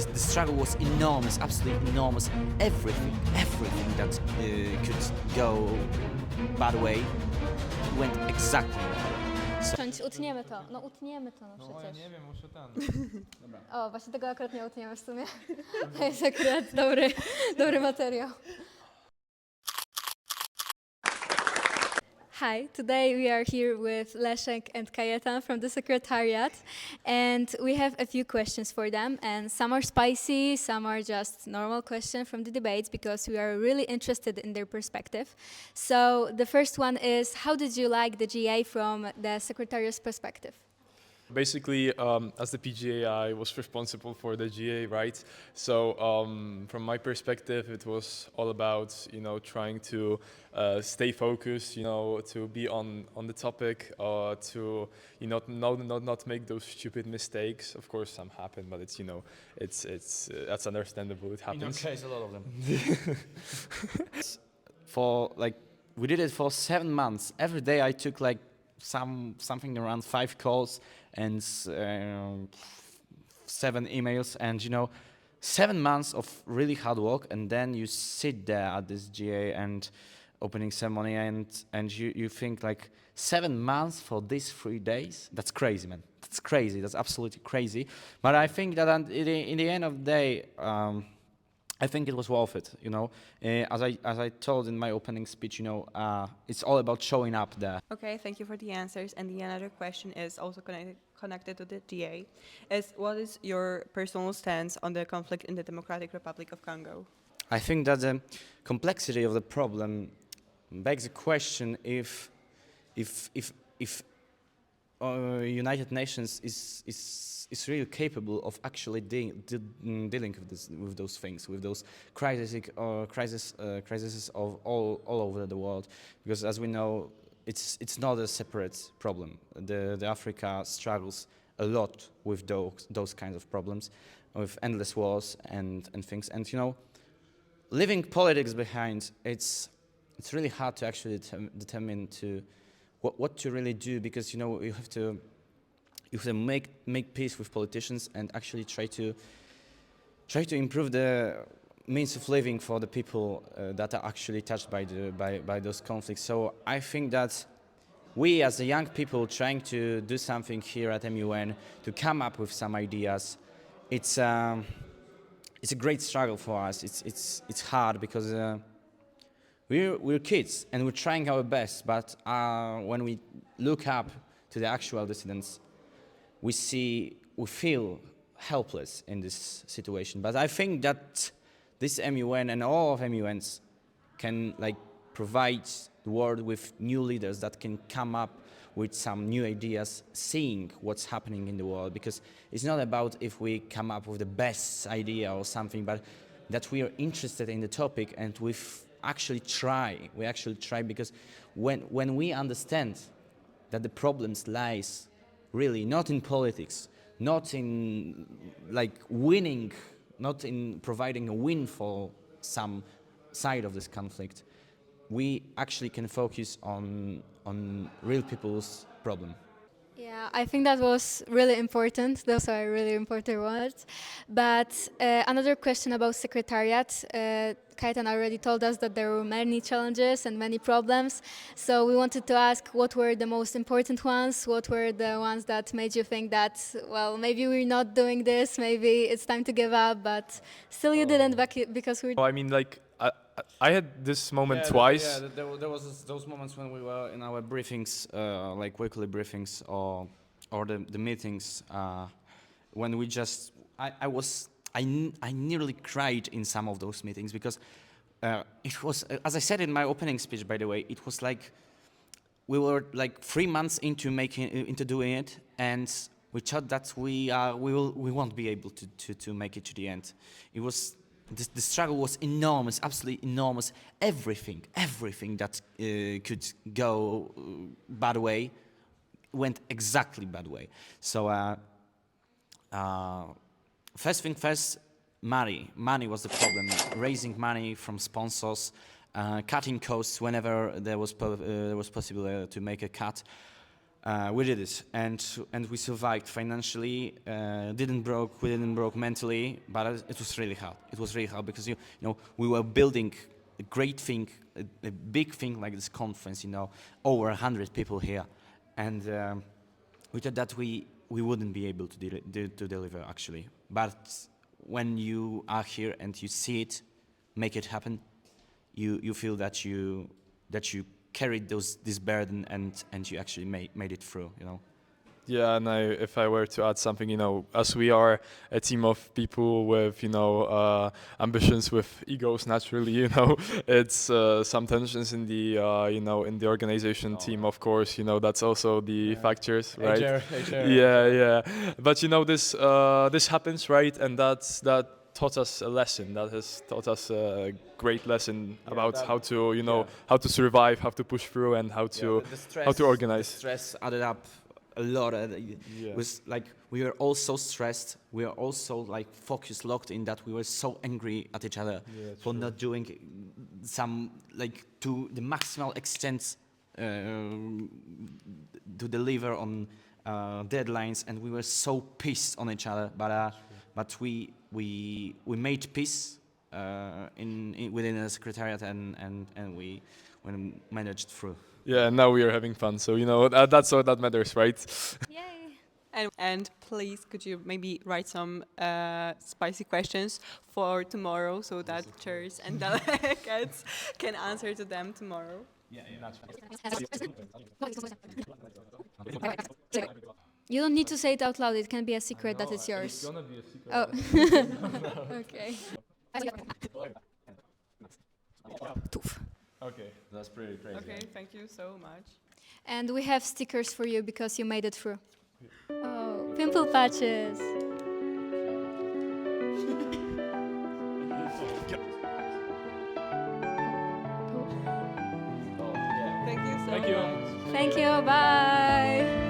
the struggle was enormous, absolutely enormous. Everything that could go bad way went exactly bad way. So, Utniemy to, no utniemy to, no No ja przecież. nie wiem, muszę ten. O, właśnie tego akurat nie utniemy w sumie. To jest akurat dobry materiał. Hi, today we are here with Leszek and Kajetan from the secretariat, and we have a few questions for them, and some are spicy, some are just normal questions from the debates because we are really interested in their perspective. So the first one is, how did you like the GA from the secretariat's perspective? Basically, as the PGA, I was responsible for the GA, right? So, from my perspective, it was all about, trying to stay focused, to be on the topic, to, not make those stupid mistakes. Of course, some happen, but it's that's understandable. It happens. in your case, a lot of them. We did it for 7 months. Every day I took something around 5 calls and 7 emails, and 7 months of really hard work, and then you sit there at this GA and opening ceremony, and you think 7 months for these 3 days. That's crazy, man. That's crazy. That's absolutely crazy. But I think that in the end of the day, I think it was worth it. As I told in my opening speech, it's all about showing up there. Okay, thank you for the answers. And the another question is also connected to the GA. What is your personal stance on the conflict in the Democratic Republic of Congo? I think that the complexity of the problem begs the question if United Nations is really capable of actually dealing with those things, with those crises of all over the world, because as we know, it's not a separate problem. The Africa struggles a lot with those kinds of problems, with endless wars and things, and leaving politics behind, it's really hard to actually determine what to really do, because you have to make peace with politicians and actually try to improve the means of living for the people that are actually touched by those conflicts. So I think that we, as the young people trying to do something here at MUN, to come up with some ideas, it's a great struggle for us. It's hard because we're kids and we're trying our best, but when we look up to the actual dissidents, we feel helpless in this situation. But I think that this MUN and all of MUNs can provide the world with new leaders that can come up with some new ideas, seeing what's happening in the world, because it's not about if we come up with the best idea or something, but that we are interested in the topic and we actually try, because when we understand that the problems lies really not in politics, not in winning, not in providing a win for some side of this conflict, we actually can focus on real people's problem. Yeah, I think that was really important. Those are really important words. But another question about secretariat. Kajetan already told us that there were many challenges and many problems. So we wanted to ask, what were the most important ones? What were the ones that made you think that, well, maybe we're not doing this, maybe it's time to give up, but still you didn't because we're... I mean, I had this moment twice. There was those moments when we were in our briefings, weekly briefings or the meetings, when we just I nearly cried in some of those meetings, because it was, as I said in my opening speech, by the way, it was we were 3 months into doing it, and we thought that we won't be able to make it to the end. It was the struggle was enormous, absolutely enormous. Everything that could go bad way went exactly bad way. So first thing first, money was the problem. Raising money from sponsors, cutting costs whenever there was possible to make a cut. we did it, and we survived financially. We didn't broke mentally, but it was really hard. It was really hard because you know we were building a great thing, a big thing like this conference. You know, over 100 people here, and we thought that we wouldn't be able to deliver actually. But when you are here and you see it, make it happen, you feel that you carried this burden and you actually made it through, you know. Yeah, and if I were to add something, as we are a team of people with, ambitions, with egos, naturally, it's some tensions in the, in the organization team, of course, that's also the factors, right? HR. Yeah. But this happens, right? And that taught us a lesson. That has taught us a great lesson about how to, how to survive, how to push through, and how to organize. The stress added up a lot. It was like we were all so stressed. We were also like focused, locked in that we were so angry at each other for not doing some like to the maximal extent to deliver on deadlines, and we were so pissed on each other. But we made peace within the secretariat, and we managed through. Yeah, and now we are having fun. So that's all that matters, right? Yay! And please, could you maybe write some spicy questions for tomorrow so that chairs and delegates can answer to them tomorrow? You don't need to say it out loud. It can be a secret that it's yours. It's gonna be a secret. Oh. Okay. Okay. That's pretty crazy. Okay, thank you so much. And we have stickers for you because you made it through. Oh, pimple patches. Thank you so much. Thank you. Bye.